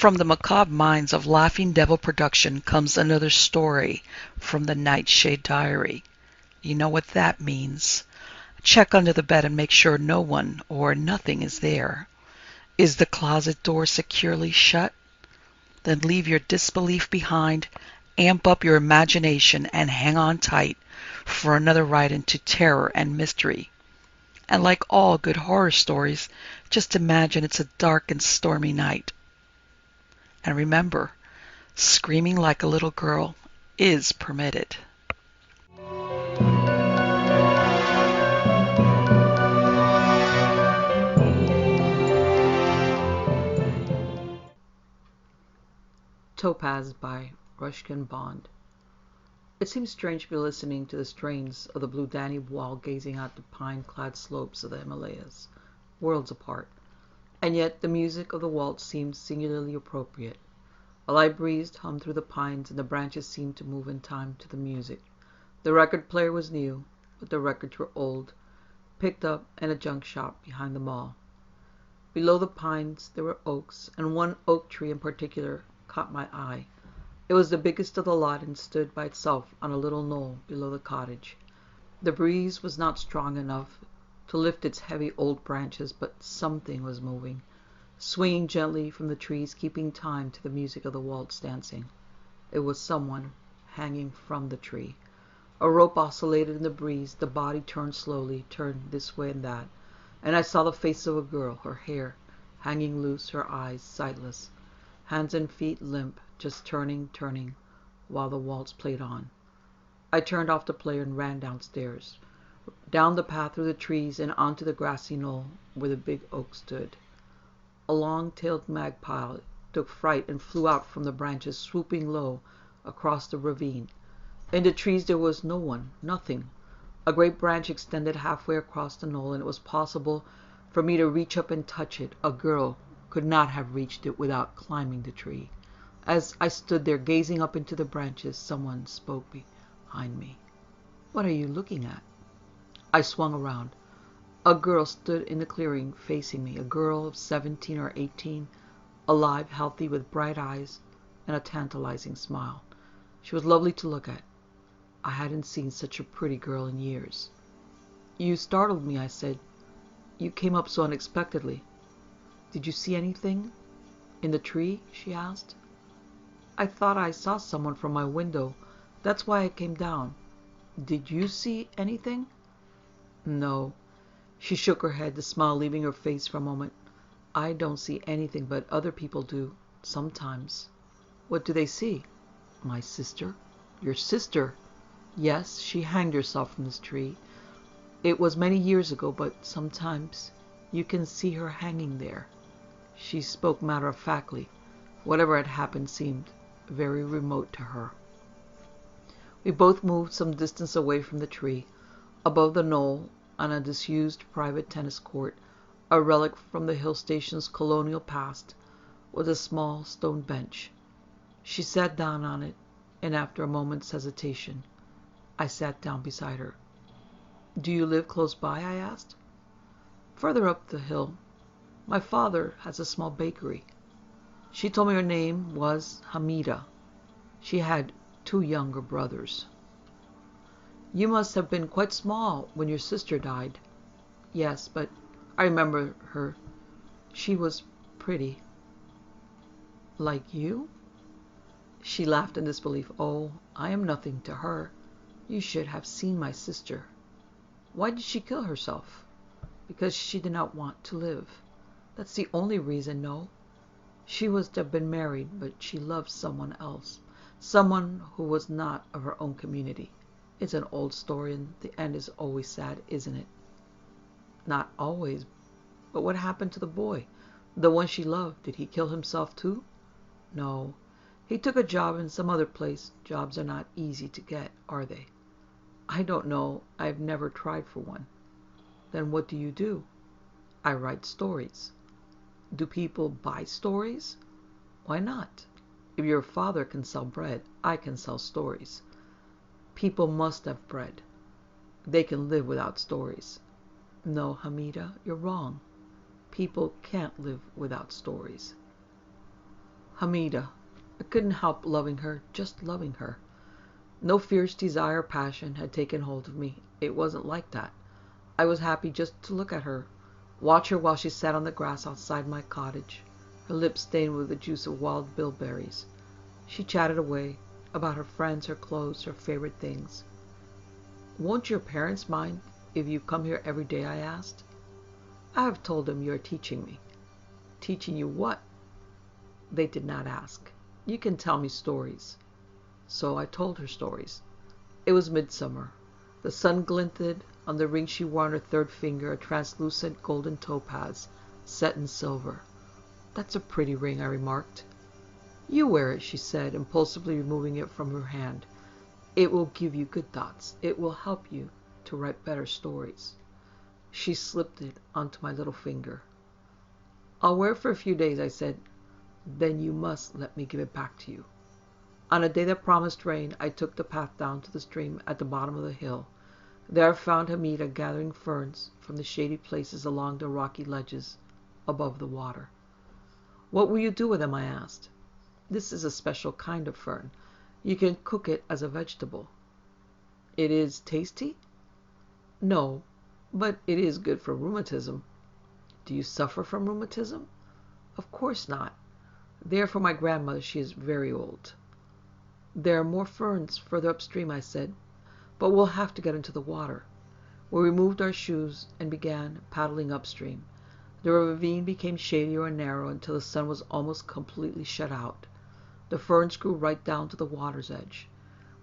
From the macabre minds of Laughing Devil Production comes another story from the Nightshade Diary. You know what that means. Check under the bed and make sure no one or nothing is there. Is the closet door securely shut? Then leave your disbelief behind, amp up your imagination, and hang on tight for another ride into terror and mystery. And like all good horror stories, just imagine it's a dark and stormy night. And remember, screaming like a little girl is permitted. Topaz by Ruskin Bond. It seems strange to be listening to the strains of the Blue Danube while gazing out the pine-clad slopes of the Himalayas, worlds apart, and yet the music of the waltz seemed singularly appropriate. A light breeze hummed through the pines, and the branches seemed to move in time to the music. The record player was new, but the records were old, picked up in a junk shop behind the mall. Below the pines there were oaks, and one oak tree in particular caught my eye. It was the biggest of the lot and stood by itself on a little knoll below the cottage. The breeze was not strong enough to lift its heavy old branches, but something was moving, swinging gently from the trees, keeping time to the music of the waltz dancing. It was someone hanging from the tree. A rope oscillated in the breeze, the body turned slowly, turned this way and that, and I saw the face of a girl, her hair hanging loose, her eyes sightless, hands and feet limp, just turning, while the waltz played on. I turned off the player and ran downstairs, down the path through the trees and onto the grassy knoll where the big oak stood. A long-tailed magpie took fright and flew out from the branches, swooping low across the ravine. In the trees there was no one, nothing. A great branch extended halfway across the knoll, and it was possible for me to reach up and touch it. A girl could not have reached it without climbing the tree. As I stood there gazing up into the branches, someone spoke behind me. "What are you looking at?" I swung around. A girl stood in the clearing facing me, a girl of 17 or 18, alive, healthy, with bright eyes and a tantalizing smile. She was lovely to look at. I hadn't seen such a pretty girl in years. "You startled me," I said. "You came up so unexpectedly." "Did you see anything in the tree?" she asked. "I thought I saw someone from my window. That's why I came down." "Did you see anything?" "No." She shook her head, the smile leaving her face for a moment. "I don't see anything, but other people do, sometimes." "What do they see?" "My sister." "Your sister?" "Yes, she hanged herself from this tree. It was many years ago, but sometimes you can see her hanging there." She spoke matter-of-factly. Whatever had happened seemed very remote to her. We both moved some distance away from the tree. Above the knoll, on a disused private tennis court, a relic from the hill station's colonial past, was a small stone bench. She sat down on it, and after a moment's hesitation, I sat down beside her. "Do you live close by?" I asked. "Further up the hill. My father has a small bakery." She told me her name was Hamida. She had 2 younger brothers. "You must have been quite small when your sister died." "Yes, but I remember her. She was pretty." "Like you?" She laughed in disbelief. "Oh, I am nothing to her. You should have seen my sister." "Why did she kill herself?" "Because she did not want to live. That's the only reason, no. She was to have been married, but she loved someone else. Someone who was not of her own community. It's an old story, and the end is always sad, isn't it?" "Not always. But what happened to the boy? The one she loved? Did he kill himself too?" "No. He took a job in some other place. Jobs are not easy to get, are they?" "I don't know. I've never tried for one." "Then what do you do?" "I write stories." "Do people buy stories?" "Why not? If your father can sell bread, I can sell stories." "People must have bread. They can live without stories." "No, Hamida, you're wrong. People can't live without stories." Hamida. I couldn't help loving her, just loving her. No fierce desire or passion had taken hold of me. It wasn't like that. I was happy just to look at her, watch her while she sat on the grass outside my cottage, her lips stained with the juice of wild bilberries. She chatted away about her friends, her clothes, her favorite things. "Won't your parents mind if you come here every day?" I asked. "I have told them you are teaching me." "Teaching you what?" They did not ask. "You can tell me stories." So I told her stories. It was midsummer. The sun glinted on the ring she wore on her third finger, a translucent golden topaz set in silver. "That's a pretty ring," I remarked. "You wear it," she said, impulsively removing it from her hand. "It will give you good thoughts. It will help you to write better stories." She slipped it onto my little finger. "I'll wear it for a few days," I said. "Then you must let me give it back to you." On a day that promised rain, I took the path down to the stream at the bottom of the hill. There I found Hamida gathering ferns from the shady places along the rocky ledges above the water. "What will you do with them?" I asked. "This is a special kind of fern. You can cook it as a vegetable." "It is tasty?" "No, but it is good for rheumatism." "Do you suffer from rheumatism?" "Of course not. They are for my grandmother. She is very old." "There are more ferns further upstream," I said, "but we'll have to get into the water." We removed our shoes and began paddling upstream. The ravine became shadier and narrow until the sun was almost completely shut out. The ferns grew right down to the water's edge.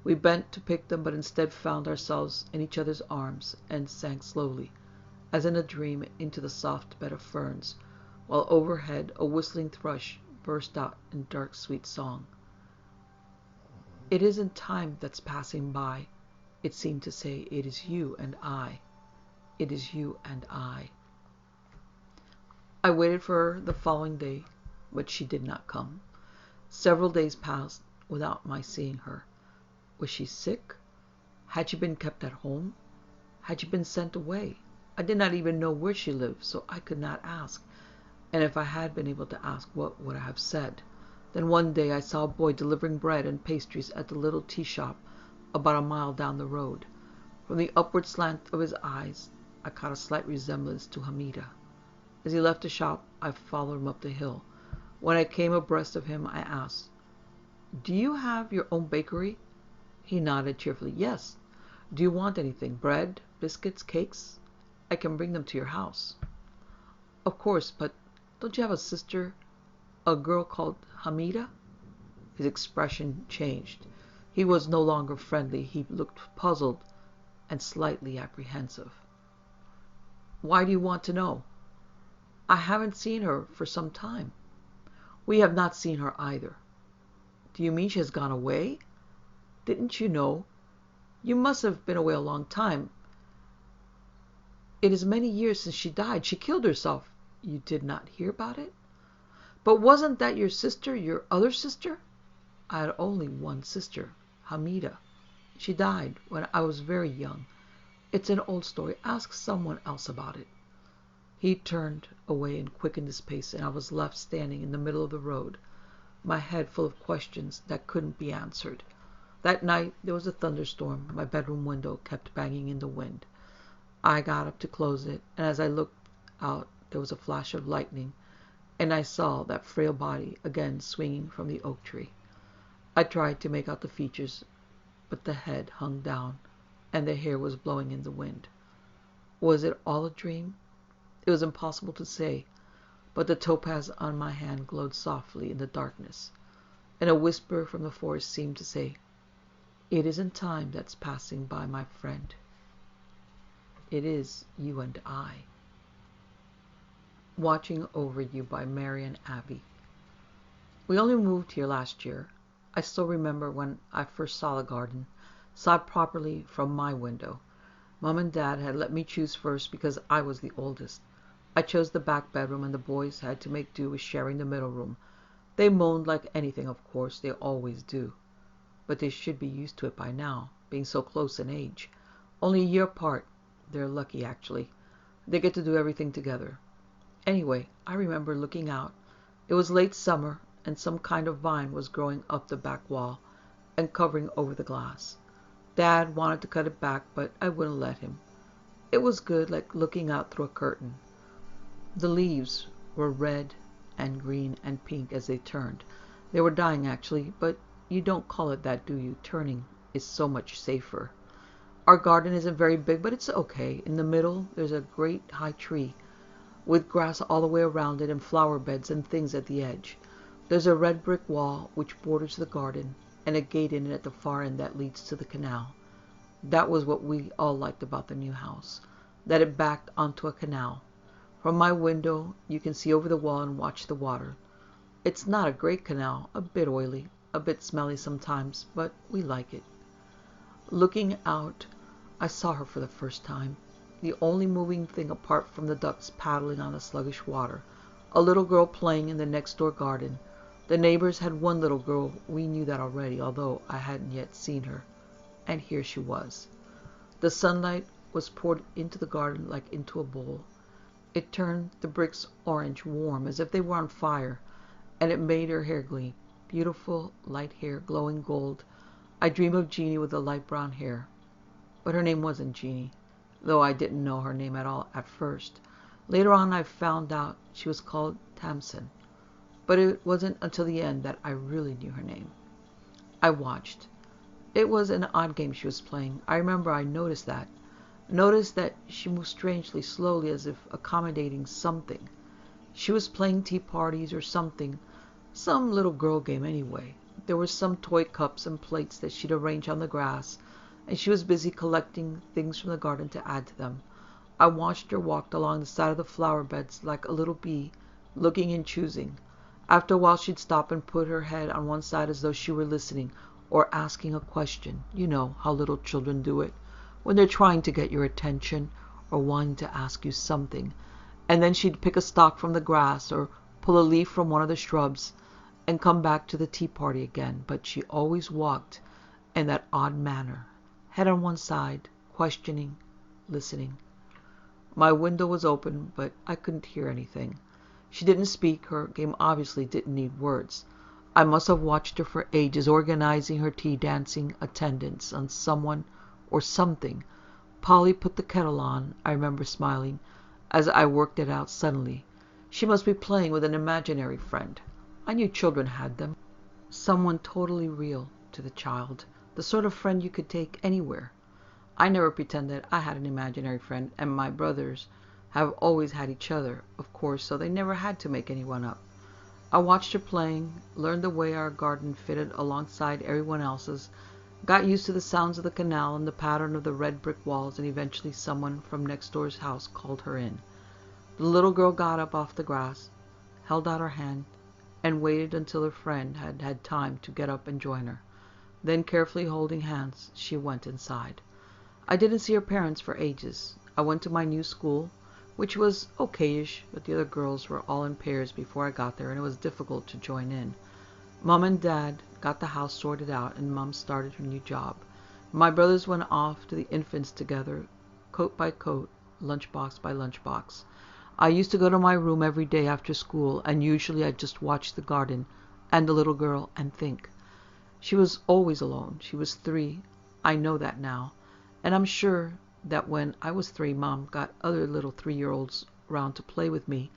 We bent to pick them, but instead found ourselves in each other's arms and sank slowly, as in a dream, into the soft bed of ferns, while overhead a whistling thrush burst out in dark, sweet song. "It isn't time that's passing by," it seemed to say. "It is you and I. It is you and I." I waited for her the following day, but she did not come. Several days passed without my seeing her. Was she sick? Had she been kept at home? Had she been sent away? I did not even know where she lived, so I could not ask. And if I had been able to ask, what would I have said? Then one day I saw a boy delivering bread and pastries at the little tea shop about a mile down the road. From the upward slant of his eyes, I caught a slight resemblance to Hamida. As he left the shop, I followed him up the hill. When I came abreast of him, I asked, "Do you have your own bakery?" He nodded cheerfully. "Yes. Do you want anything? Bread, biscuits, cakes? I can bring them to your house." "Of course, but don't you have a sister, a girl called Hamida?" His expression changed. He was no longer friendly. He looked puzzled and slightly apprehensive. "Why do you want to know?" "I haven't seen her for some time." "We have not seen her either." "Do you mean she has gone away?" "Didn't you know? You must have been away a long time. It is many years since she died. She killed herself." "You did not hear about it?" "But wasn't that your sister, your other sister?" "I had only one sister, Hamida. She died when I was very young. It's an old story. Ask someone else about it." He turned away and quickened his pace, and I was left standing in the middle of the road, my head full of questions that couldn't be answered. That night there was a thunderstorm. My bedroom window kept banging in the wind. I got up to close it, and as I looked out there was a flash of lightning, and I saw that frail body again swinging from the oak tree. I tried to make out the features, but the head hung down, and the hair was blowing in the wind. Was it all a dream? It was impossible to say, but the topaz on my hand glowed softly in the darkness, and a whisper from the forest seemed to say, "It isn't time that's passing by, my friend. It is you and I." Watching Over You by Marian, Abbey. We only moved here last year. I still remember when I first saw the garden, saw it properly from my window. Mom and Dad had let me choose first because I was the oldest. I chose the back bedroom, and the boys had to make do with sharing the middle room. They moaned like anything, of course. They always do. But they should be used to it by now, being so close in age. Only a year apart. They're lucky, actually. They get to do everything together. Anyway, I remember looking out. It was late summer, and some kind of vine was growing up the back wall and covering over the glass. Dad wanted to cut it back, but I wouldn't let him. It was good, like looking out through a curtain. The leaves were red and green and pink as they turned. They were dying, actually, but you don't call it that, do you? Turning is so much safer. Our garden isn't very big, but it's okay. In the middle, there's a great high tree with grass all the way around it and flower beds and things at the edge. There's a red brick wall which borders the garden and a gate in it at the far end that leads to the canal. That was what we all liked about the new house, that it backed onto a canal. From my window, you can see over the wall and watch the water. It's not a great canal, a bit oily, a bit smelly sometimes, but we like it. Looking out, I saw her for the first time. The only moving thing apart from the ducks paddling on the sluggish water. A little girl playing in the next door garden. The neighbors had one little girl. We knew that already, although I hadn't yet seen her. And here she was. The sunlight was poured into the garden like into a bowl. It turned the bricks orange, warm, as if they were on fire, and it made her hair gleam. Beautiful, light hair, glowing gold. I dream of Jeannie with the light brown hair. But her name wasn't Jeannie, though I didn't know her name at all at first. Later on I found out she was called Tamsin, but it wasn't until the end that I really knew her name. I watched. It was an odd game she was playing. I remember I noticed that. Noticed that she moved strangely, slowly, as if accommodating something. She was playing tea parties or something. Some little girl game anyway. There were some toy cups and plates that she'd arranged on the grass, and she was busy collecting things from the garden to add to them. I watched her walk along the side of the flower beds like a little bee, looking and choosing. After a while she'd stop and put her head on one side as though she were listening or asking a question. You know how little children do it, when they're trying to get your attention or wanting to ask you something. And then she'd pick a stalk from the grass or pull a leaf from one of the shrubs and come back to the tea party again. But she always walked in that odd manner, head on one side, questioning, listening. My window was open, but I couldn't hear anything. She didn't speak. Her game obviously didn't need words. I must have watched her for ages, organizing her tea, dancing attendance on someone or something. Polly put the kettle on, I remember smiling, as I worked it out suddenly. She must be playing with an imaginary friend. I knew children had them. Someone totally real to the child, the sort of friend you could take anywhere. I never pretended I had an imaginary friend, and my brothers have always had each other, of course, so they never had to make anyone up. I watched her playing, learned the way our garden fitted alongside everyone else's, got used to the sounds of the canal and the pattern of the red brick walls, and eventually someone from next door's house called her in. The little girl got up off the grass, held out her hand, and waited until her friend had had time to get up and join her. Then, carefully holding hands, she went inside. I didn't see her parents for ages. I went to my new school, which was okay-ish, but the other girls were all in pairs before I got there, and it was difficult to join in. Mom and Dad got the house sorted out, and Mom started her new job. My brothers went off to the infants together, coat by coat, lunchbox by lunchbox. I used to go to my room every day after school, and usually I'd just watch the garden and the little girl and think. She was always alone. She was 3. I know that now. And I'm sure that when I was 3, Mom got other little 3-year-olds round to play with me,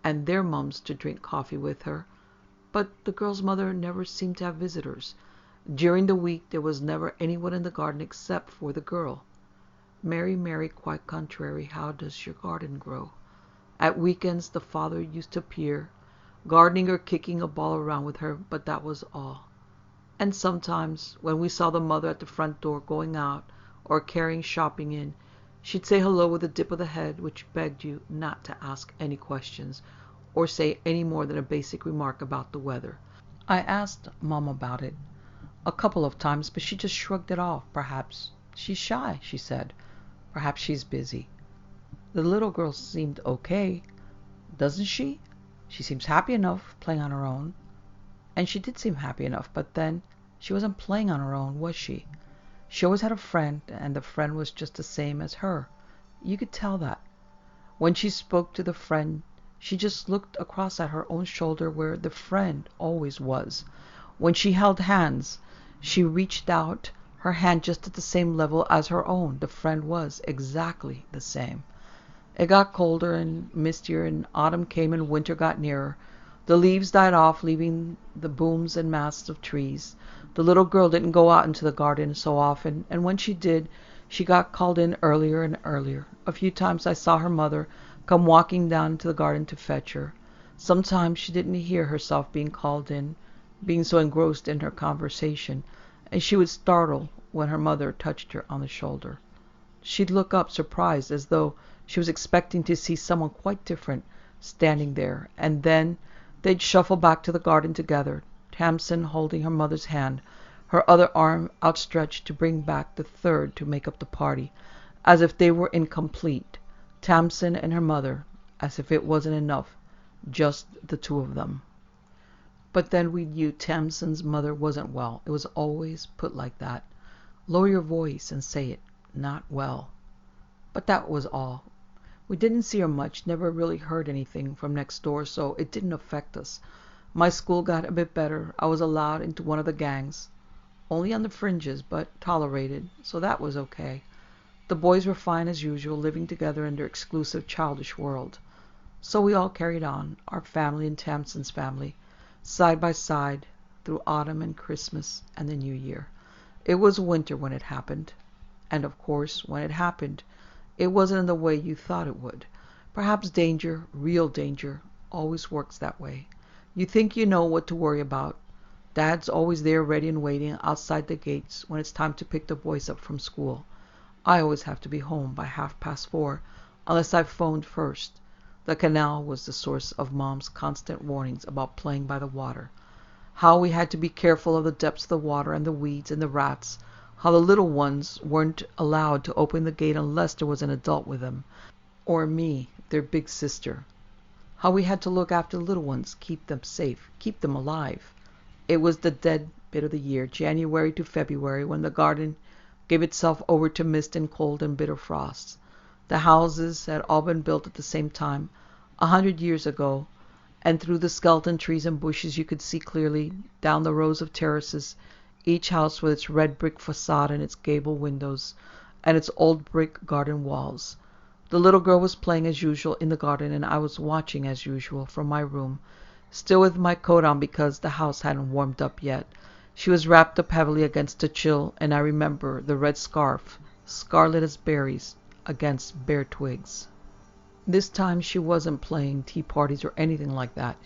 and their mums to drink coffee with her. But the girl's mother never seemed to have visitors. During the week there was never anyone in the garden except for the girl. Mary, Mary, quite contrary, how does your garden grow? At weekends the father used to appear, gardening or kicking a ball around with her, but that was all. And sometimes, when we saw the mother at the front door going out or carrying shopping in, she'd say hello with a dip of the head, which begged you not to ask any questions or say any more than a basic remark about the weather. I asked Mom about it a couple of times, but she just shrugged it off. Perhaps she's shy, she said. Perhaps she's busy. The little girl seemed okay, doesn't she? She seems happy enough playing on her own. And she did seem happy enough, but then she wasn't playing on her own, was she? She always had a friend, and the friend was just the same as her. You could tell that. When she spoke to the friend, She just looked across at her own shoulder where the friend always was. When she held hands, she reached out her hand just at the same level as her own. The friend was exactly the same. It got colder and mistier, and autumn came and winter got nearer. The leaves died off, leaving the booms and masts of trees. The little girl didn't go out into the garden so often, and when she did, she got called in earlier and earlier. A few times I saw her mother come walking down into the garden to fetch her. Sometimes she didn't hear herself being called in, being so engrossed in her conversation, and she would startle when her mother touched her on the shoulder. She'd look up surprised, as though she was expecting to see someone quite different standing there, and then they'd shuffle back to the garden together, Tamsin holding her mother's hand, her other arm outstretched to bring back the third to make up the party, as if they were incomplete. Tamsin and her mother, as if it wasn't enough, just the two of them. But then we knew Tamsin's mother wasn't well. It was always put like that. Lower your voice and say it. Not well. But that was all. We didn't see her much, never really heard anything from next door, so it didn't affect us. My school got a bit better. I was allowed into one of the gangs. Only on the fringes, but tolerated, so that was okay. The boys were fine as usual, living together in their exclusive childish world. So we all carried on, our family and Tamsin's family, side by side, through autumn and Christmas and the New Year. It was winter when it happened. And of course, when it happened, it wasn't in the way you thought it would. Perhaps danger, real danger, always works that way. You think you know what to worry about. Dad's always there ready and waiting outside the gates when it's time to pick the boys up from school. I always have to be home by 4:30, unless I've phoned first. The canal was the source of Mom's constant warnings about playing by the water. How we had to be careful of the depths of the water and the weeds and the rats. How the little ones weren't allowed to open the gate unless there was an adult with them, or me, their big sister. How we had to look after the little ones, keep them safe, keep them alive. It was the dead bit of the year, January to February, when the garden gave itself over to mist and cold and bitter frosts. The houses had all been built at the same time, 100 years ago, and through the skeleton trees and bushes you could see clearly, down the rows of terraces, each house with its red brick facade and its gable windows, and its old brick garden walls. The little girl was playing as usual in the garden, and I was watching as usual from my room, still with my coat on because the house hadn't warmed up yet. She was wrapped up heavily against the chill, and I remember the red scarf, scarlet as berries, against bare twigs. This time she wasn't playing tea parties or anything like that.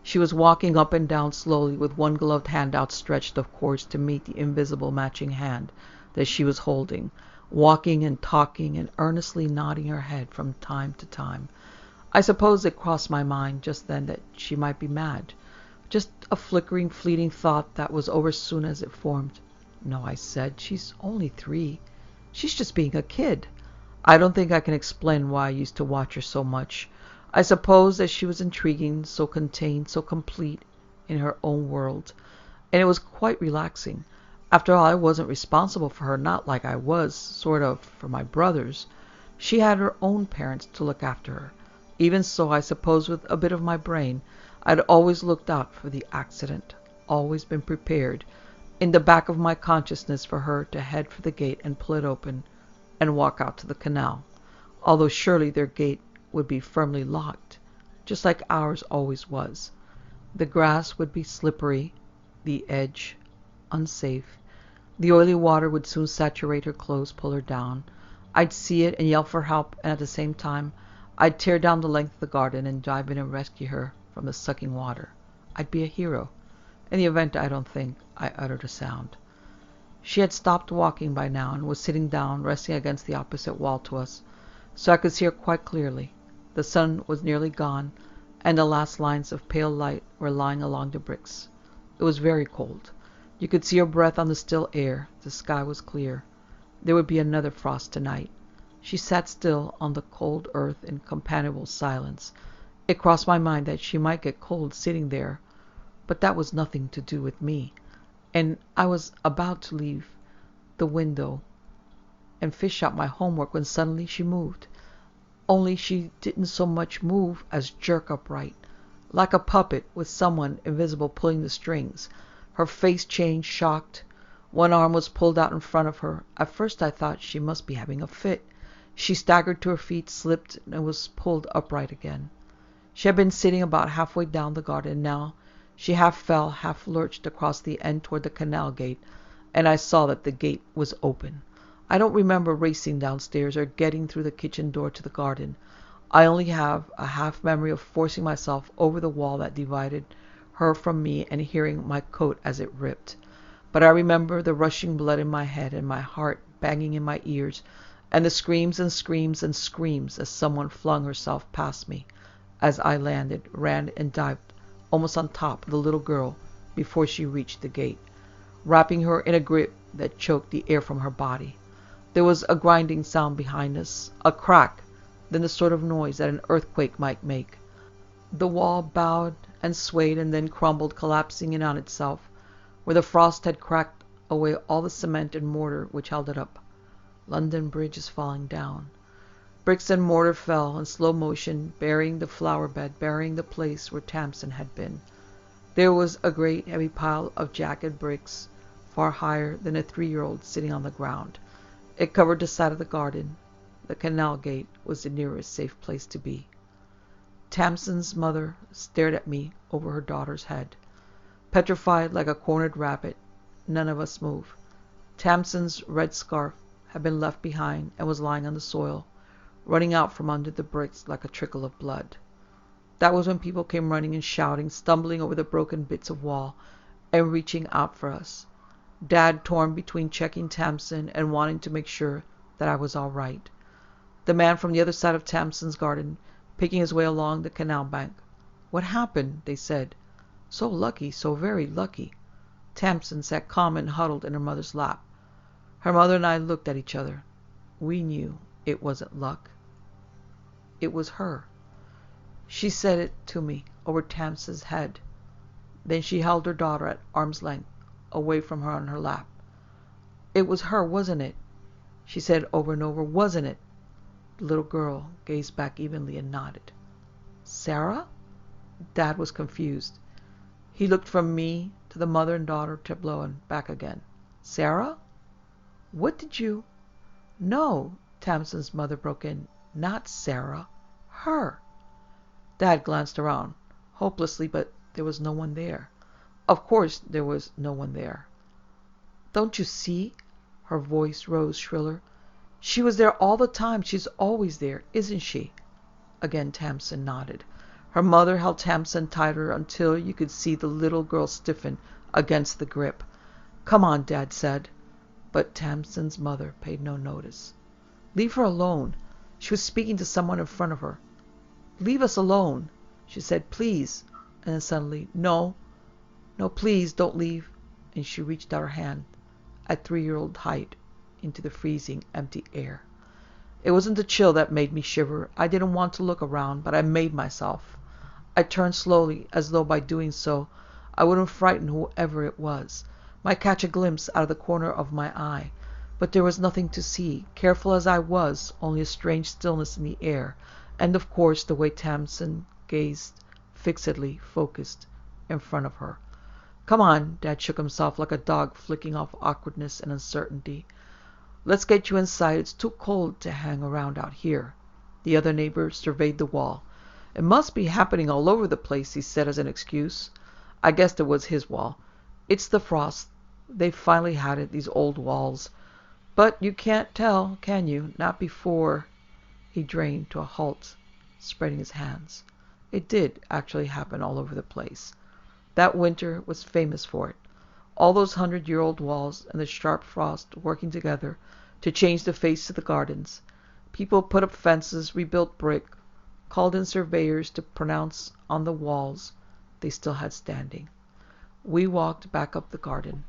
She was walking up and down slowly with one gloved hand outstretched, of course, to meet the invisible matching hand that she was holding, walking and talking and earnestly nodding her head from time to time. I suppose it crossed my mind just then that she might be mad. Just a flickering, fleeting thought that was over soon as it formed. No, I said, she's only 3. She's just being a kid. I don't think I can explain why I used to watch her so much. I suppose that she was intriguing, so contained, so complete in her own world. And it was quite relaxing. After all, I wasn't responsible for her, not like I was, sort of, for my brothers. She had her own parents to look after her. Even so, I suppose with a bit of my brain, I'd always looked out for the accident, always been prepared, in the back of my consciousness, for her to head for the gate and pull it open and walk out to the canal, although surely their gate would be firmly locked, just like ours always was. The grass would be slippery, the edge unsafe. The oily water would soon saturate her clothes, pull her down. I'd see it and yell for help, and at the same time, I'd tear down the length of the garden and dive in and rescue her from the sucking water. I'd be a hero. In the event, I don't think I uttered a sound. She had stopped walking by now and was sitting down, resting against the opposite wall to us, so I could see her quite clearly. The sun was nearly gone, and the last lines of pale light were lying along the bricks. It was very cold. You could see her breath on the still air. The sky was clear. There would be another frost tonight. She sat still on the cold earth in companionable silence. It crossed my mind that she might get cold sitting there, but that was nothing to do with me. And I was about to leave the window and fish out my homework when suddenly she moved. only she didn't so much move as jerk upright, like a puppet with someone invisible pulling the strings. Her face changed, shocked. One arm was pulled out in front of her. At first I thought she must be having a fit. She staggered to her feet, slipped, and was pulled upright again. She had been sitting about halfway down the garden. Now she half fell, half lurched across the end toward the canal gate, and I saw that the gate was open. I don't remember racing downstairs or getting through the kitchen door to the garden. I only have a half memory of forcing myself over the wall that divided her from me and hearing my coat as it ripped. But I remember the rushing blood in my head and my heart banging in my ears, and the screams and screams and screams as someone flung herself past me as I landed, ran, and dived almost on top of the little girl before she reached the gate, wrapping her in a grip that choked the air from her body. There was a grinding sound behind us, a crack, then the sort of noise that an earthquake might make. The wall bowed and swayed and then crumbled, collapsing in on itself, where the frost had cracked away all the cement and mortar which held it up. London Bridge is falling down. Bricks and mortar fell in slow motion, burying the flower bed, burying the place where Tamsin had been. There was a great heavy pile of jagged bricks, far higher than a 3-year-old, sitting on the ground. It covered the side of the garden. The canal gate was the nearest safe place to be. Tamsin's mother stared at me over her daughter's head. Petrified like a cornered rabbit, none of us moved. Tamsin's red scarf had been left behind and was lying on the soil, running out from under the bricks like a trickle of blood. That was when people came running and shouting, stumbling over the broken bits of wall, and reaching out for us. Dad torn between checking Tamsin and wanting to make sure that I was all right. The man from the other side of Tamsin's garden, picking his way along the canal bank. "What happened?" they said. "So lucky, so very lucky." Tamsin sat calm and huddled in her mother's lap. Her mother and I looked at each other. We knew it wasn't luck. It was her. She said it to me over Tamsin's head. Then she held her daughter at arm's length, away from her on her lap. "It was her, wasn't it?" she said over and over. "Wasn't it?" The little girl gazed back evenly and nodded. "Sarah?" Dad was confused. He looked from me to the mother and daughter tableau and back again. "Sarah? What did you—" "No," Tamsin's mother broke in. "Not Sarah. Her." Dad glanced around, hopelessly, but there was no one there. Of course there was no one there. "Don't you see?" Her voice rose shriller. "She was there all the time. She's always there, isn't she?" Again Tamsin nodded. Her mother held Tamsin tighter until you could see the little girl stiffen against the grip. "Come on," Dad said. But Tamsin's mother paid no notice. "Leave her alone." She was speaking to someone in front of her. "Leave us alone," she said, "please." And then suddenly, "No, no, please don't leave." And she reached out her hand at 3-year-old height into the freezing, empty air. It wasn't the chill that made me shiver. I didn't want to look around, but I made myself. I turned slowly, as though by doing so I wouldn't frighten whoever it was. Might catch a glimpse out of the corner of my eye. But there was nothing to see. Careful as I was, only a strange stillness in the air, and of course the way Tamsin gazed fixedly, focused, in front of her. "Come on," Dad shook himself like a dog flicking off awkwardness and uncertainty. "Let's get you inside. It's too cold to hang around out here." The other neighbor surveyed the wall. "It must be happening all over the place," he said as an excuse. I guessed it was his wall. "It's the frost. They've finally had it, these old walls. But you can't tell, can you? Not before—" He drained to a halt, spreading his hands. It did actually happen all over the place. That winter was famous for it. All those 100-year-old walls and the sharp frost working together to change the face of the gardens. People put up fences, rebuilt brick, called in surveyors to pronounce on the walls they still had standing. We walked back up the garden.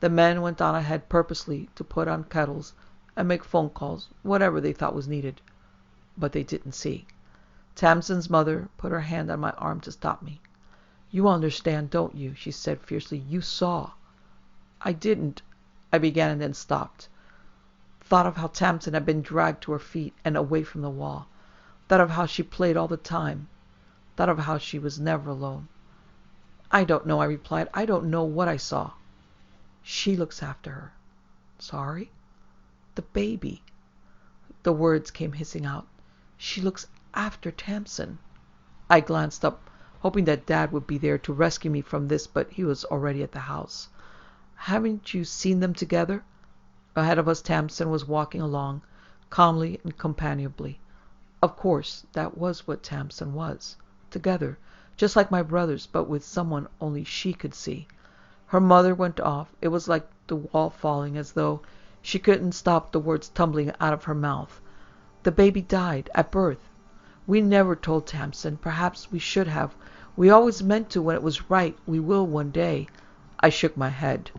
The men went on ahead purposely to put on kettles and make phone calls, whatever they thought was needed. But they didn't see. Tamsin's mother put her hand on my arm to stop me. "You understand, don't you?" she said fiercely. "You saw." "I didn't," I began and then stopped. Thought of how Tamsin had been dragged to her feet and away from the wall. Thought of how she played all the time. Thought of how she was never alone. I don't know, I replied. I don't know what I saw. She looks after her. Sorry? The baby. The words came hissing out. She looks after Tamsin. I glanced up, hoping that Dad would be there to rescue me from this, but he was already at the house. Haven't you seen them together? Ahead of us, Tamsin was walking along, calmly and companionably. Of course, that was what Tamsin was. Together, just like my brothers, but with someone only she could see. Her mother went off. It was like the wall falling, as though she couldn't stop the words tumbling out of her mouth. The baby died at birth. We never told Tamsin. Perhaps we should have. We always meant to when it was right. We will one day. I shook my head.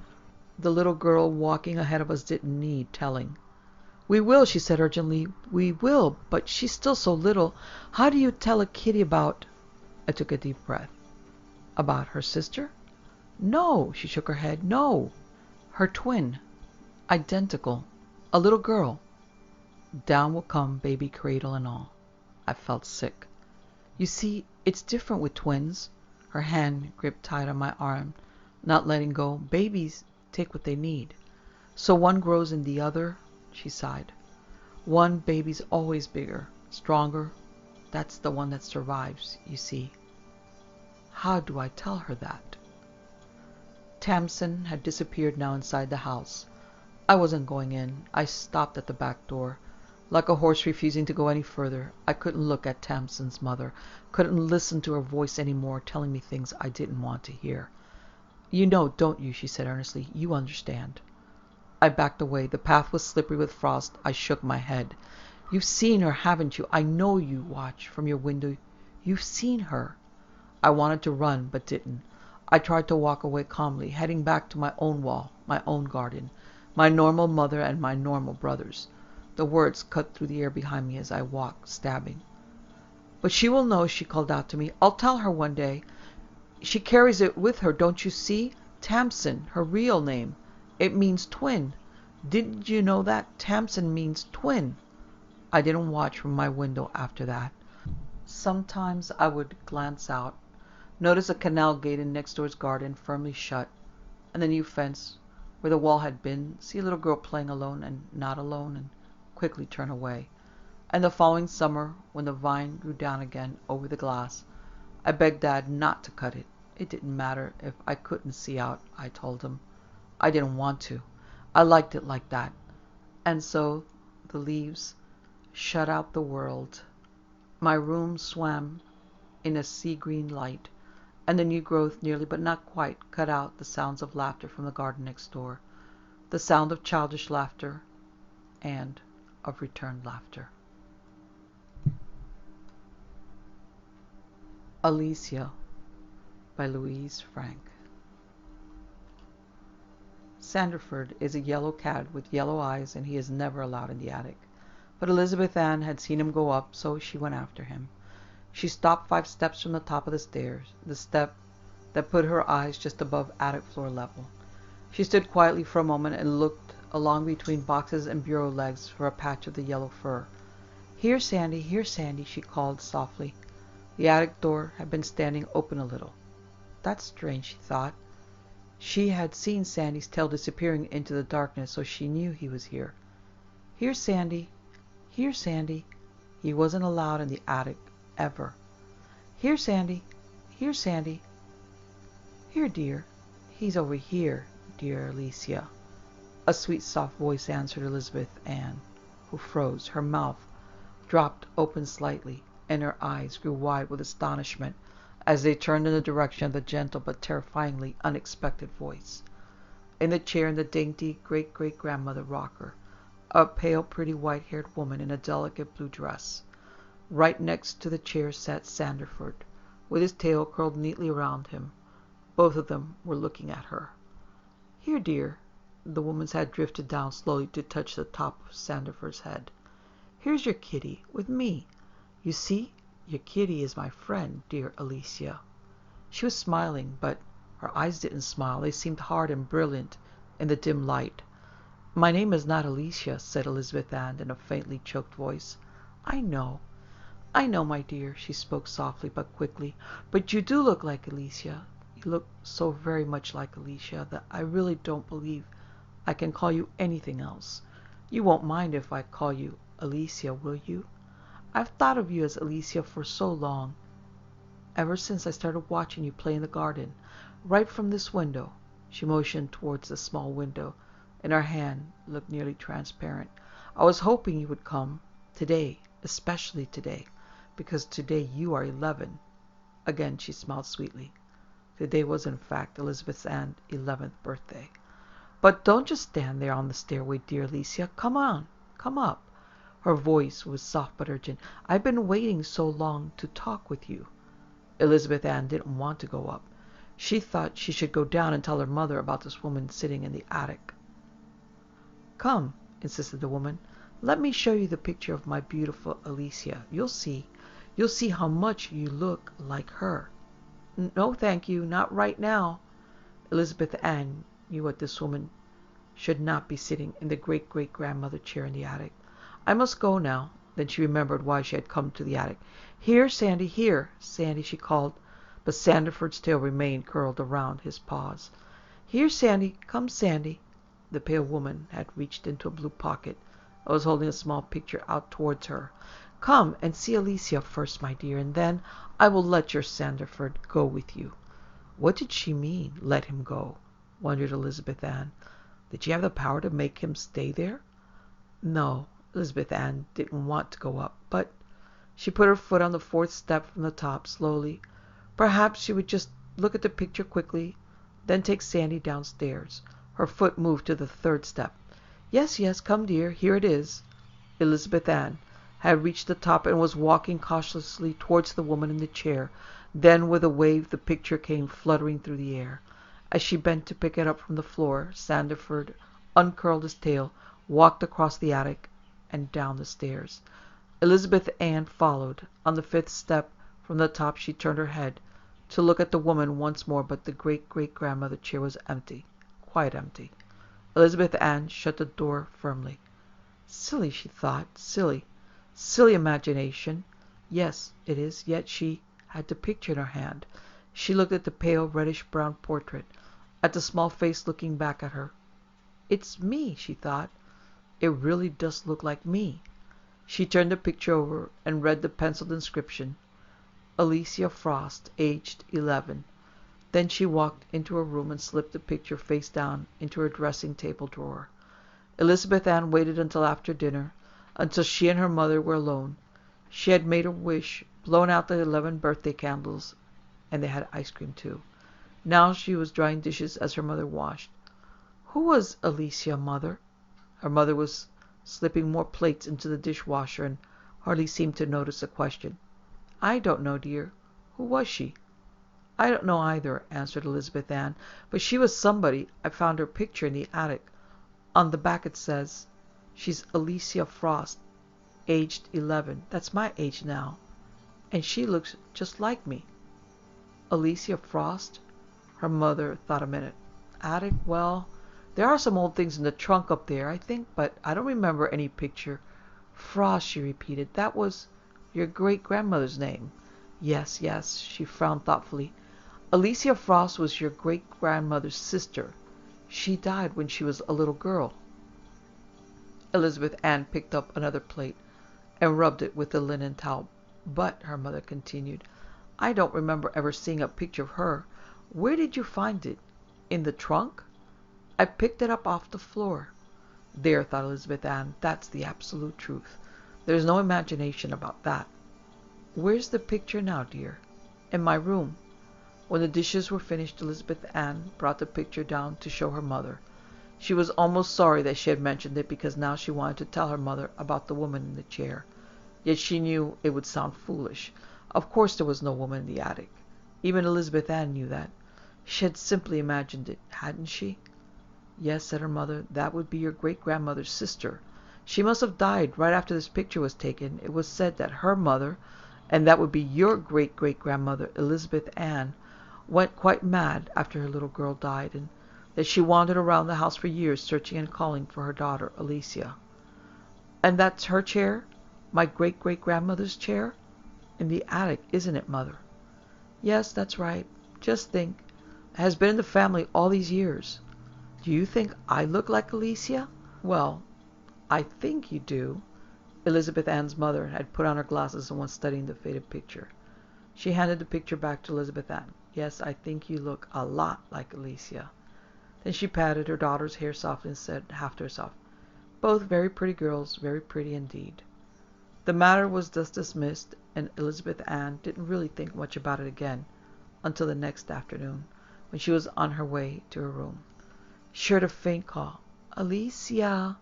The little girl walking ahead of us didn't need telling. We will, she said urgently. We will, but she's still so little. How do you tell a kitty about... I took a deep breath. About her sister? No, she shook her head. No. Her twin. Identical. A little girl. Down will come baby cradle and all. I felt sick. You see, it's different with twins. Her hand gripped tight on my arm, not letting go. Babies take what they need. So one grows in the other, she sighed. One baby's always bigger, stronger. That's the one that survives, you see. How do I tell her that? Tamsin had disappeared now inside the house. I wasn't going in. I stopped at the back door, like a horse refusing to go any further. I couldn't look at Tamsin's mother, couldn't listen to her voice anymore, telling me things I didn't want to hear. You know, don't you, she said earnestly. You understand. I backed away. The path was slippery with frost. I shook my head. You've seen her, haven't you? I know you watch from your window. You've seen her. I wanted to run, but didn't. I tried to walk away calmly, heading back to my own wall, my own garden, my normal mother and my normal brothers. The words cut through the air behind me as I walked, stabbing. But she will know, she called out to me. I'll tell her one day. She carries it with her, don't you see? Tamsin, her real name. It means twin. Didn't you know that? Tamsin means twin. I didn't watch from my window after that. Sometimes I would glance out, notice a canal gate in next door's garden firmly shut, and the new fence where the wall had been, see a little girl playing alone and not alone, and quickly turn away. And the following summer, when the vine grew down again over the glass, I begged Dad not to cut it. It didn't matter if I couldn't see out, I told him. I didn't want to. I liked it like that. And so the leaves shut out the world. My room swam in a sea-green light, and the new growth nearly, but not quite, cut out the sounds of laughter from the garden next door, the sound of childish laughter and of returned laughter. Alicia by Louise Francke. Sanderford is a yellow cat with yellow eyes, and he is never allowed in the attic. But Elizabeth Ann had seen him go up, so she went after him. She stopped 5 steps from the top of the stairs, the step that put her eyes just above attic floor level. She stood quietly for a moment and looked along between boxes and bureau legs for a patch of the yellow fur. Here, Sandy, she called softly. The attic door had been standing open a little. That's strange, she thought. She had seen Sandy's tail disappearing into the darkness, so she knew he was here. Here, Sandy. Here, Sandy. He wasn't allowed in the attic, ever. Here, Sandy. Here, Sandy. Here, dear. He's over here, dear Alicia. A sweet, soft voice answered Elizabeth Ann, who froze. Her mouth dropped open slightly, and her eyes grew wide with astonishment as they turned in the direction of the gentle but terrifyingly unexpected voice. In the chair in the dainty great-great-grandmother rocker, a pale, pretty, white-haired woman in a delicate blue dress. Right next to the chair sat Sanderford, with his tail curled neatly around him. Both of them were looking at her. Here, dear. The woman's head drifted down slowly to touch the top of Sanderford's head. Here's your kitty, with me. You see, your kitty is my friend, dear Alicia. She was smiling, but her eyes didn't smile. They seemed hard and brilliant in the dim light. My name is not Alicia, said Elizabeth Ann in a faintly choked voice. I know. I know, my dear, she spoke softly but quickly, but you do look like Alicia. You look so very much like Alicia that I really don't believe I can call you anything else. You won't mind if I call you Alicia, will you? I've thought of you as Alicia for so long. Ever since I started watching you play in the garden, right from this window. She motioned towards the small window, and her hand looked nearly transparent. I was hoping you would come. Today, especially today, because today you are 11. Again she smiled sweetly. Today was in fact Elizabeth Ann's 11th birthday. But don't just stand there on the stairway, dear Alicia. Come on, come up. Her voice was soft but urgent. I've been waiting so long to talk with you. Elizabeth Ann didn't want to go up. She thought she should go down and tell her mother about this woman sitting in the attic. Come, insisted the woman. Let me show you the picture of my beautiful Alicia. You'll see how much you look like her. No, thank you, not right now. Elizabeth Ann knew what this woman should not be sitting in the great-great-grandmother chair in the attic. I must go now. Then she remembered why she had come to the attic. Here, Sandy, here, Sandy, she called, but Sandiford's tail remained curled around his paws. Here, Sandy, come, Sandy. The pale woman had reached into a blue pocket and was holding a small picture out towards her. Come and see Alicia first, my dear, and then I will let your Sandiford go with you. What did she mean, let him go? Wondered Elizabeth Ann. Did she have the power to make him stay there? No, Elizabeth Ann didn't want to go up, but she put her foot on the 4th step from the top slowly. Perhaps she would just look at the picture quickly, then take Sandy downstairs. Her foot moved to the 3rd step. Yes, yes, come, dear, here it is. Elizabeth Ann had reached the top and was walking cautiously towards the woman in the chair. Then, with a wave, the picture came fluttering through the air. As she bent to pick it up from the floor, Sandiford uncurled his tail, walked across the attic, and down the stairs. Elizabeth Ann followed. On the 5th step from the top she turned her head to look at the woman once more, but the great-great-grandmother chair was empty, quite empty. Elizabeth Ann shut the door firmly. Silly, she thought, silly imagination. Yes, it is, yet she had the picture in her hand. She looked at the pale reddish-brown portrait, at the small face looking back at her. It's me, she thought. It really does look like me. She turned the picture over and read the penciled inscription, Alicia Frost, aged 11. Then she walked into her room and slipped the picture face down into her dressing-table drawer. Elizabeth Ann waited until after dinner, until she and her mother were alone. She had made her wish, blown out the 11 birthday candles, and they had ice cream too. Now she was drying dishes as her mother washed. Who was Alicia, Mother? Her mother was slipping more plates into the dishwasher and hardly seemed to notice the question. I don't know, dear. Who was she? I don't know either, answered Elizabeth Ann, but she was somebody. I found her picture in the attic. On the back it says, she's Alicia Frost, aged 11. That's my age now. And she looks just like me. Alicia Frost? Her mother thought a minute. Attic? Well, there are some old things in the trunk up there, I think, but I don't remember any picture. Frost, she repeated. That was your great-grandmother's name. Yes, yes, she frowned thoughtfully. Alicia Frost was your great-grandmother's sister. She died when she was a little girl. Elizabeth Ann picked up another plate and rubbed it with the linen towel. But, her mother continued, I don't remember ever seeing a picture of her. Where did you find it? In the trunk? I picked it up off the floor. There, thought Elizabeth Ann, that's the absolute truth. There's no imagination about that. Where's the picture now, dear? In my room. When the dishes were finished, Elizabeth Ann brought the picture down to show her mother. She was almost sorry that she had mentioned it, because now she wanted to tell her mother about the woman in the chair. Yet she knew it would sound foolish. Of course there was no woman in the attic. Even Elizabeth Ann knew that. She had simply imagined it, hadn't she? Yes, said her mother, that would be your great-grandmother's sister. She must have died right after this picture was taken. It was said that her mother, and that would be your great-great-grandmother, Elizabeth Ann, went quite mad after her little girl died, and that she wandered around the house for years searching and calling for her daughter, Alicia. And that's her chair? My great-great-grandmother's chair? In the attic, isn't it, Mother? Yes, that's right. Just think. It has been in the family all these years. Do you think I look like Alicia? Well, I think you do. Elizabeth Ann's mother had put on her glasses and was studying the faded picture. She handed the picture back to Elizabeth Ann. Yes, I think you look a lot like Alicia. Then she patted her daughter's hair softly and said, half to herself, both very pretty girls, very pretty indeed. The matter was thus dismissed, and Elizabeth Ann didn't really think much about it again until the next afternoon, when she was on her way to her room. She heard a faint call. Alicia!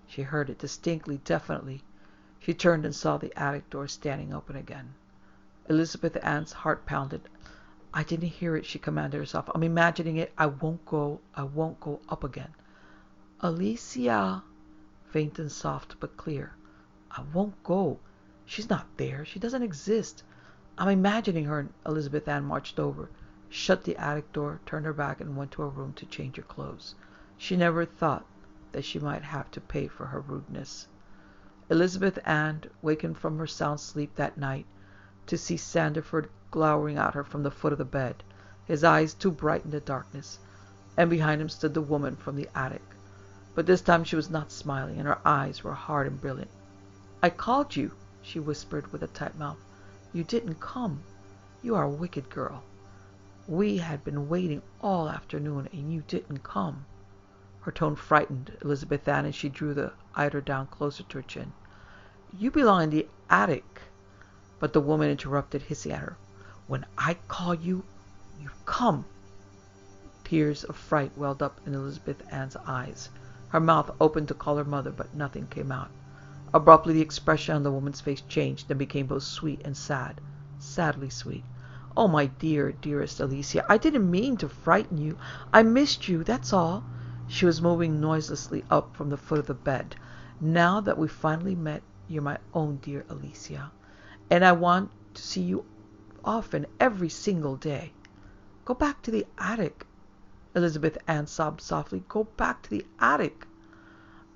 She heard it distinctly, definitely. She turned and saw the attic door standing open again. Elizabeth Ann's heart pounded. I didn't hear it, she commanded herself. I'm imagining it. I won't go up again. Alicia! Faint and soft, but clear. I won't go. She's not there. She doesn't exist. I'm imagining her. And Elizabeth Ann marched over, shut the attic door, turned her back, and went to her room to change her clothes. She never thought that she might have to pay for her rudeness. Elizabeth Ann wakened from her sound sleep that night to see Sandiford glowering at her from the foot of the bed, his eyes too bright in the darkness, and behind him stood the woman from the attic. But this time she was not smiling, and her eyes were hard and brilliant. I called you, she whispered with a tight mouth. You didn't come. You are a wicked girl. We had been waiting all afternoon, and you didn't come. Her tone frightened Elizabeth Ann, and she drew the eider down closer to her chin. You belong in the attic. But the woman interrupted, hissing at her. When I call you, you come. Tears of fright welled up in Elizabeth Ann's eyes. Her mouth opened to call her mother, but nothing came out. Abruptly the expression on the woman's face changed and became both sweet and sad, sadly sweet. Oh, my dear, dearest Alicia, I didn't mean to frighten you. I missed you, that's all. She was moving noiselessly up from the foot of the bed. Now that we've finally met, you're my own dear Alicia. And I want to see you often, every single day. Go back to the attic. Elizabeth Ann sobbed softly. Go back to the attic.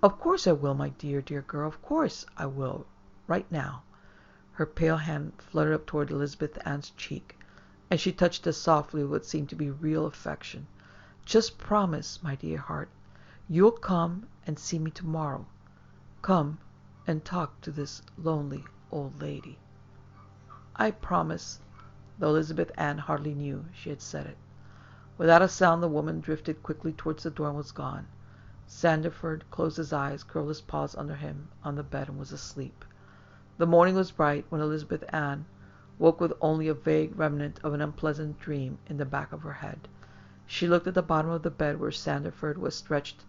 Of course I will, my dear, dear girl. Of course I will. Right now. Her pale hand fluttered up toward Elizabeth Ann's cheek, and she touched it softly with what seemed to be real affection. Just promise, my dear heart, you'll come and see me tomorrow. Come and talk to this lonely old lady. I promise, though Elizabeth Ann hardly knew she had said it. Without a sound, the woman drifted quickly towards the door and was gone. Sandiford closed his eyes, curled his paws under him on the bed, and was asleep. The morning was bright when Elizabeth Ann woke with only a vague remnant of an unpleasant dream in the back of her head. She looked at the bottom of the bed where Sandiford was stretched,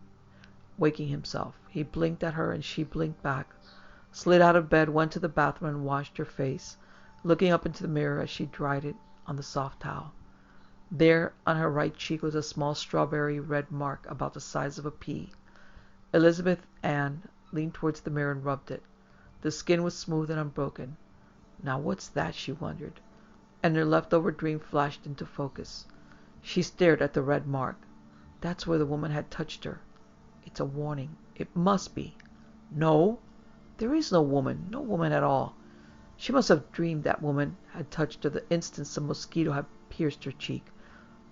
waking himself. He blinked at her, and she blinked back, slid out of bed, went to the bathroom, and washed her face, looking up into the mirror as she dried it on the soft towel. There, on her right cheek, was a small strawberry red mark about the size of a pea. Elizabeth Ann leaned towards the mirror and rubbed it. The skin was smooth and unbroken. Now what's that, she wondered, and her leftover dream flashed into focus. She stared at the red mark. That's where the woman had touched her. It's a warning. It must be. No, there is no woman at all. She must have dreamed that woman had touched her the instant some mosquito had pierced her cheek.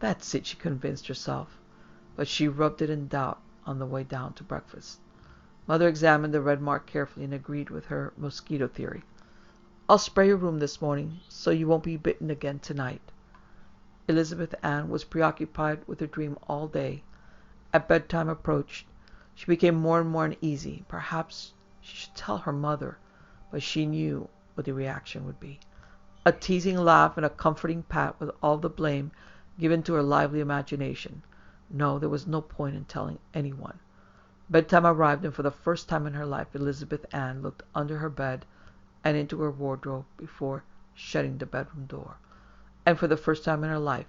That's it, she convinced herself. But she rubbed it in doubt on the way down to breakfast. Mother examined the red mark carefully and agreed with her mosquito theory. I'll spray your room this morning so you won't be bitten again tonight. Elizabeth Ann was preoccupied with her dream all day. At bedtime approached, she became more and more uneasy. Perhaps she should tell her mother, but she knew what the reaction would be. A teasing laugh and a comforting pat with all the blame given to her lively imagination. No, there was no point in telling anyone. Bedtime arrived, and for the first time in her life, Elizabeth Ann looked under her bed and into her wardrobe before shutting the bedroom door. And for the first time in her life,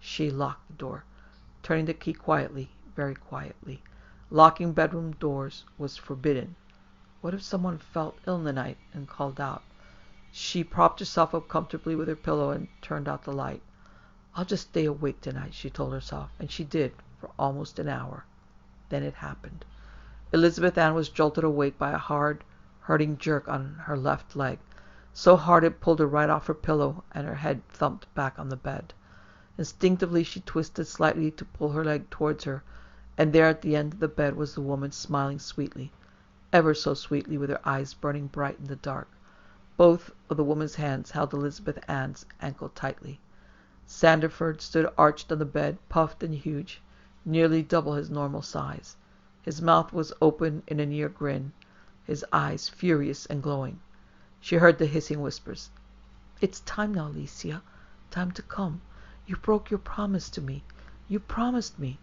she locked the door, turning the key quietly, very quietly. Locking bedroom doors was forbidden. What if someone felt ill in the night and called out? She propped herself up comfortably with her pillow and turned out the light. I'll just stay awake tonight, she told herself, and she did for almost an hour. Then it happened. Elizabeth Ann was jolted awake by a hard, hurting jerk on her left leg. so hard it pulled her right off her pillow, and her head thumped back on the bed. Instinctively she twisted slightly to pull her leg towards her, and there at the end of the bed was the woman smiling sweetly, ever so sweetly, with her eyes burning bright in the dark. Both of the woman's hands held Elizabeth Ann's ankle tightly. Sandford stood arched on the bed, puffed and huge, nearly double his normal size. His mouth was open in a near grin, his eyes furious and glowing. She heard the hissing whispers. "It's time now, Alicia. Time to come. You broke your promise to me. You promised me.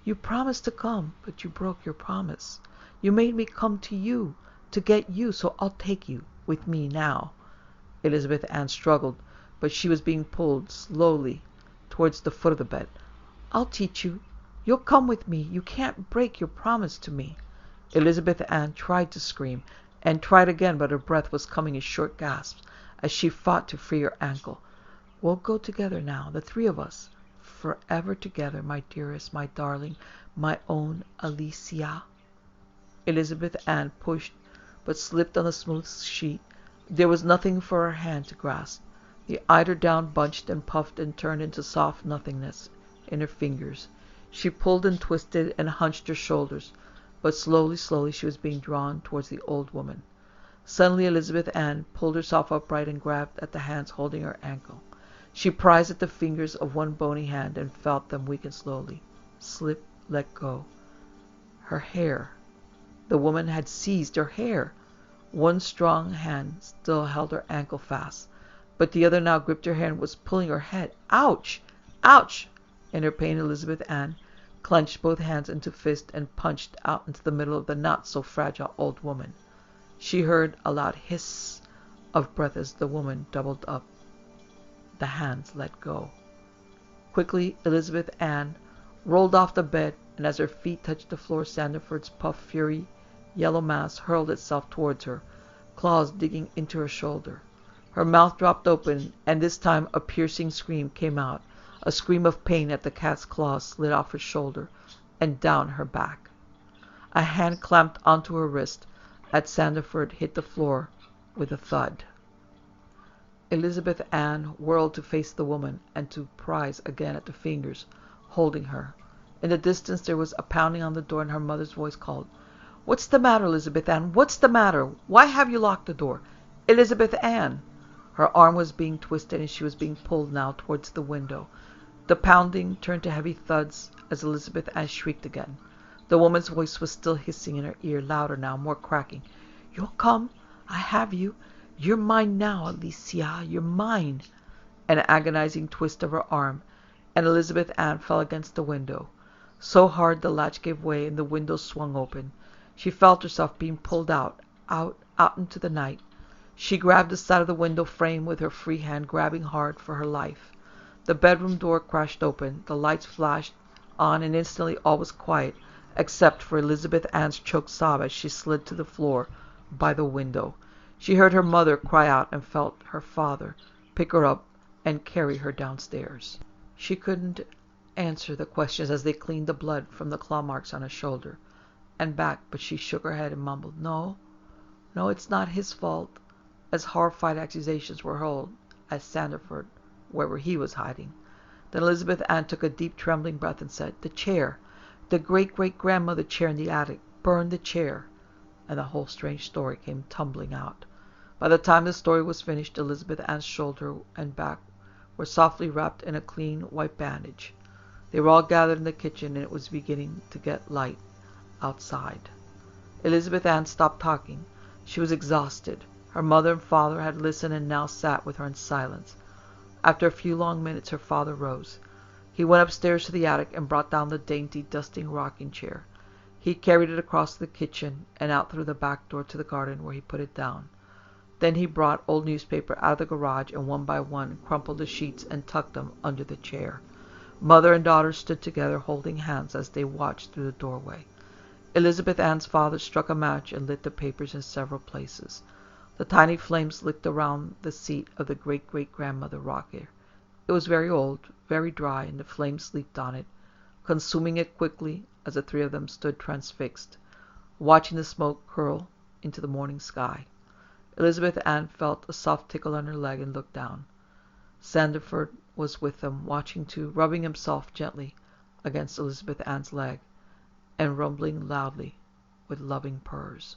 You promised to come, but you broke your promise. You made me come to you, to get you, so I'll take you with me now." Elizabeth Ann struggled, but she was being pulled slowly towards the foot of the bed. "I'll teach you. You'll come with me. You can't break your promise to me." Elizabeth Ann tried to scream, and tried again, but her breath was coming in short gasps as she fought to free her ankle. "We'll go together now, the three of us. Forever together, my dearest, my darling, my own Alicia." Elizabeth Ann pushed, but slipped on the smooth sheet. There was nothing for her hand to grasp. The eider down bunched and puffed and turned into soft nothingness in her fingers. She pulled and twisted and hunched her shoulders, but slowly she was being drawn towards the old woman. Suddenly Elizabeth Ann pulled herself upright and grabbed at the hands holding her ankle. She prized at the fingers of one bony hand and felt them weaken slowly. Slip, let go. Her hair. The woman had seized her hair. One strong hand still held her ankle fast, but the other now gripped her hair and was pulling her head. Ouch! Ouch! In her pain, Elizabeth Ann clenched both hands into fists and punched out into the middle of the not-so-fragile old woman. She heard a loud hiss of breath as the woman doubled up. The hands let go. Quickly, Elizabeth Ann rolled off the bed, and as her feet touched the floor, Sandford's puff fury yellow mass hurled itself towards her, claws digging into her shoulder. Her mouth dropped open, and this time a piercing scream came out, a scream of pain as the cat's claws slid off her shoulder and down her back. A hand clamped onto her wrist as Sandford hit the floor with a thud. Elizabeth Ann whirled to face the woman and to prise again at the fingers holding her. In the distance there was a pounding on the door, and her mother's voice called, "What's the matter, Elizabeth Ann? What's the matter? Why have you locked the door? Elizabeth Ann!" Her arm was being twisted, and she was being pulled now towards the window. The pounding turned to heavy thuds as Elizabeth Ann shrieked again. The woman's voice was still hissing in her ear, louder now, more cracking. "You'll come. I have you. You're mine now, Alicia. You're mine." An agonizing twist of her arm, and Elizabeth Ann fell against the window. So hard the latch gave way and the window swung open. She felt herself being pulled out into the night. She grabbed the side of the window frame with her free hand, grabbing hard for her life. The bedroom door crashed open. The lights flashed on, and instantly all was quiet, except for Elizabeth Ann's choked sob as she slid to the floor by the window. She heard her mother cry out and felt her father pick her up and carry her downstairs. She couldn't answer the questions as they cleaned the blood from the claw marks on her shoulder and back, but she shook her head and mumbled, No, it's not his fault," as horrified accusations were hurled at Sandford, wherever he was hiding. Then Elizabeth Ann took a deep trembling breath and said, "The chair, the great-great-grandmother chair in the attic, burn the chair," and the whole strange story came tumbling out. By the time the story was finished, Elizabeth Ann's shoulder and back were softly wrapped in a clean white bandage. They were all gathered in the kitchen, and it was beginning to get light outside. Elizabeth Ann stopped talking. She was exhausted. Her mother and father had listened and now sat with her in silence. After a few long minutes her father rose. He went upstairs to the attic and brought down the dainty, dusting rocking chair. He carried it across the kitchen and out through the back door to the garden, where he put it down. Then he brought old newspaper out of the garage and one by one crumpled the sheets and tucked them under the chair. Mother and daughter stood together holding hands as they watched through the doorway. Elizabeth Ann's father struck a match and lit the papers in several places. The tiny flames licked around the seat of the great-great-grandmother rocker. It was very old, very dry, and the flames leaped on it, consuming it quickly as the three of them stood transfixed, watching the smoke curl into the morning sky. Elizabeth Ann felt a soft tickle on her leg and looked down. Sandiford was with them, watching too, rubbing himself gently against Elizabeth Ann's leg, and rumbling loudly with loving purrs.